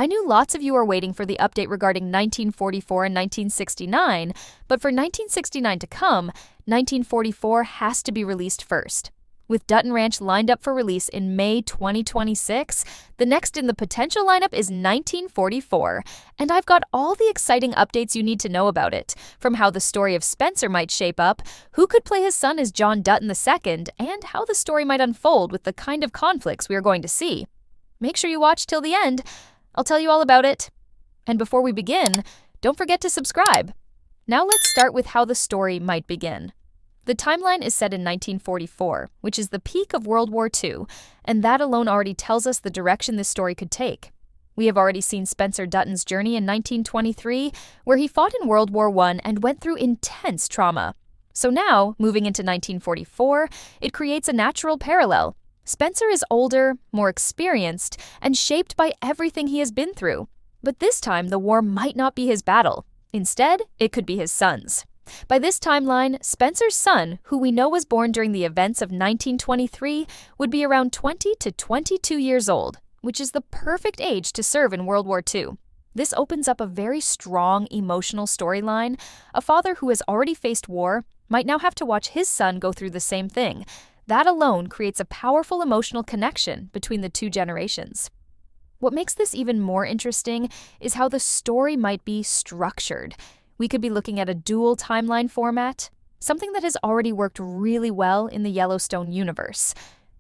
I knew lots of you are waiting for the update regarding 1944 and 1969, but for 1969 to come, 1944 has to be released first. With Dutton Ranch lined up for release in May 2026, the next in the potential lineup is 1944, and I've got all the exciting updates you need to know about it, from how the story of Spencer might shape up, who could play his son as John Dutton II, and how the story might unfold with the kind of conflicts we are going to see. Make sure you watch till the end. I'll tell you all about it. And before we begin, don't forget to subscribe. Now let's start with how the story might begin. The timeline is set in 1944, which is the peak of World War II, and that alone already tells us the direction this story could take. We have already seen Spencer Dutton's journey in 1923, where he fought in World War I and went through intense trauma. So now, moving into 1944, it creates a natural parallel. Spencer is older, more experienced, and shaped by everything he has been through. But this time, the war might not be his battle. Instead, it could be his son's. By this timeline, Spencer's son, who we know was born during the events of 1923, would be around 20 to 22 years old, which is the perfect age to serve in World War II. This opens up a very strong emotional storyline. A father who has already faced war might now have to watch his son go through the same thing. That alone creates a powerful emotional connection between the two generations. What makes this even more interesting is how the story might be structured. We could be looking at a dual timeline format, something that has already worked really well in the Yellowstone universe.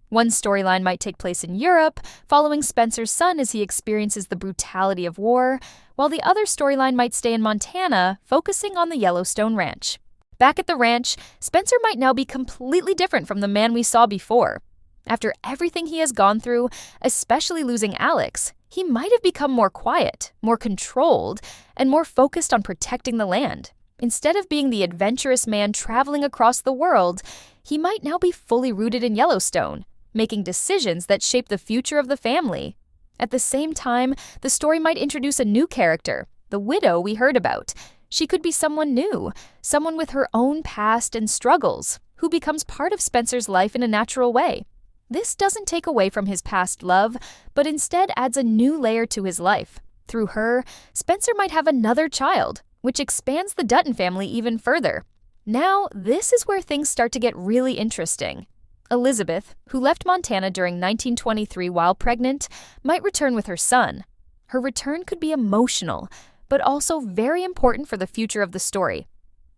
One storyline might take place in Europe, following Spencer's son as he experiences the brutality of war, while the other storyline might stay in Montana, focusing on the Yellowstone ranch. Back at the ranch, Spencer might now be completely different from the man we saw before. After everything he has gone through, especially losing Alex, he might have become more quiet, more controlled, and more focused on protecting the land. Instead of being the adventurous man traveling across the world, he might now be fully rooted in Yellowstone, making decisions that shape the future of the family. At the same time, the story might introduce a new character, the widow we heard about. She could be someone new, someone with her own past and struggles, who becomes part of Spencer's life in a natural way. This doesn't take away from his past love, but instead adds a new layer to his life. Through her, Spencer might have another child, which expands the Dutton family even further. Now, this is where things start to get really interesting. Elizabeth, who left Montana during 1923 while pregnant, might return with her son. Her return could be emotional, but also very important for the future of the story.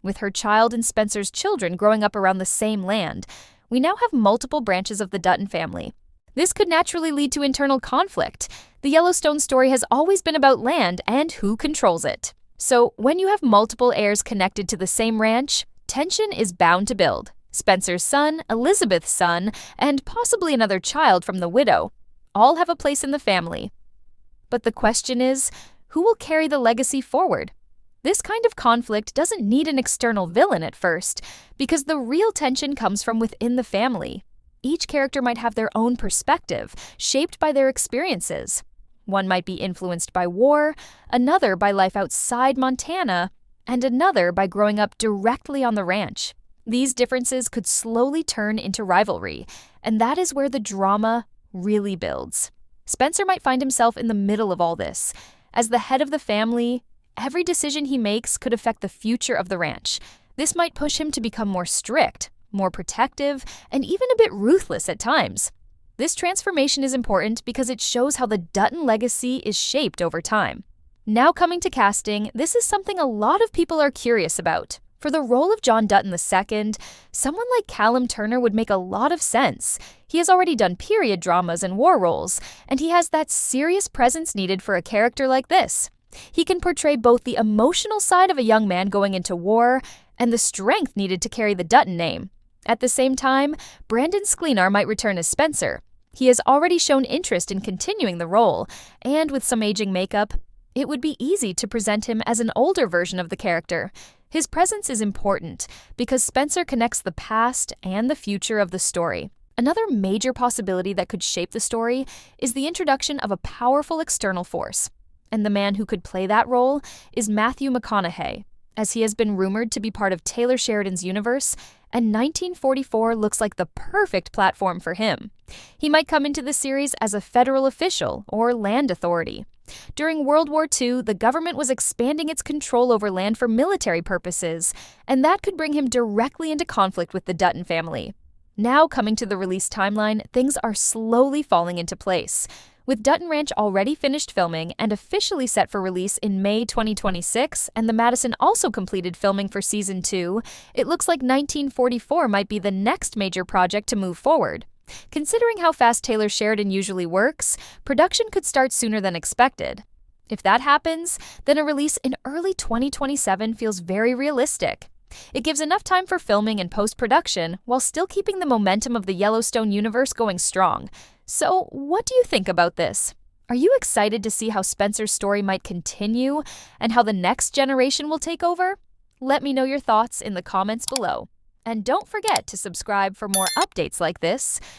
With her child and Spencer's children growing up around the same land, we now have multiple branches of the Dutton family. This could naturally lead to internal conflict. The Yellowstone story has always been about land and who controls it. So when you have multiple heirs connected to the same ranch, tension is bound to build. Spencer's son, Elizabeth's son, and possibly another child from the widow all have a place in the family. But the question is, who will carry the legacy forward? This kind of conflict doesn't need an external villain at first, because the real tension comes from within the family. Each character might have their own perspective, shaped by their experiences. One might be influenced by war, another by life outside Montana, and another by growing up directly on the ranch. These differences could slowly turn into rivalry, and that is where the drama really builds. Spencer might find himself in the middle of all this. As the head of the family, every decision he makes could affect the future of the ranch. This might push him to become more strict, more protective, and even a bit ruthless at times. This transformation is important because it shows how the Dutton legacy is shaped over time. Now coming to casting, this is something a lot of people are curious about. For the role of John Dutton II, someone like Callum Turner would make a lot of sense. He has already done period dramas and war roles, and he has that serious presence needed for a character like this. He can portray both the emotional side of a young man going into war and the strength needed to carry the Dutton name. At the same time, Brandon Sklenar might return as Spencer. He has already shown interest in continuing the role, and with some aging makeup, it would be easy to present him as an older version of the character. His presence is important because Spencer connects the past and the future of the story. Another major possibility that could shape the story is the introduction of a powerful external force. And the man who could play that role is Matthew McConaughey. As he has been rumored to be part of Taylor Sheridan's universe, and 1944 looks like the perfect platform for him. He might come into the series as a federal official or land authority. During World War II, the government was expanding its control over land for military purposes, and that could bring him directly into conflict with the Dutton family. Now, coming to the release timeline, things are slowly falling into place. With Dutton Ranch already finished filming and officially set for release in May 2026, and the Madison also completed filming for Season 2, it looks like 1944 might be the next major project to move forward. Considering how fast Taylor Sheridan usually works, production could start sooner than expected. If that happens, then a release in early 2027 feels very realistic. It gives enough time for filming and post-production while still keeping the momentum of the Yellowstone universe going strong. So, what do you think about this? Are you excited to see how Spencer's story might continue and how the next generation will take over? Let me know your thoughts in the comments below. And don't forget to subscribe for more updates like this.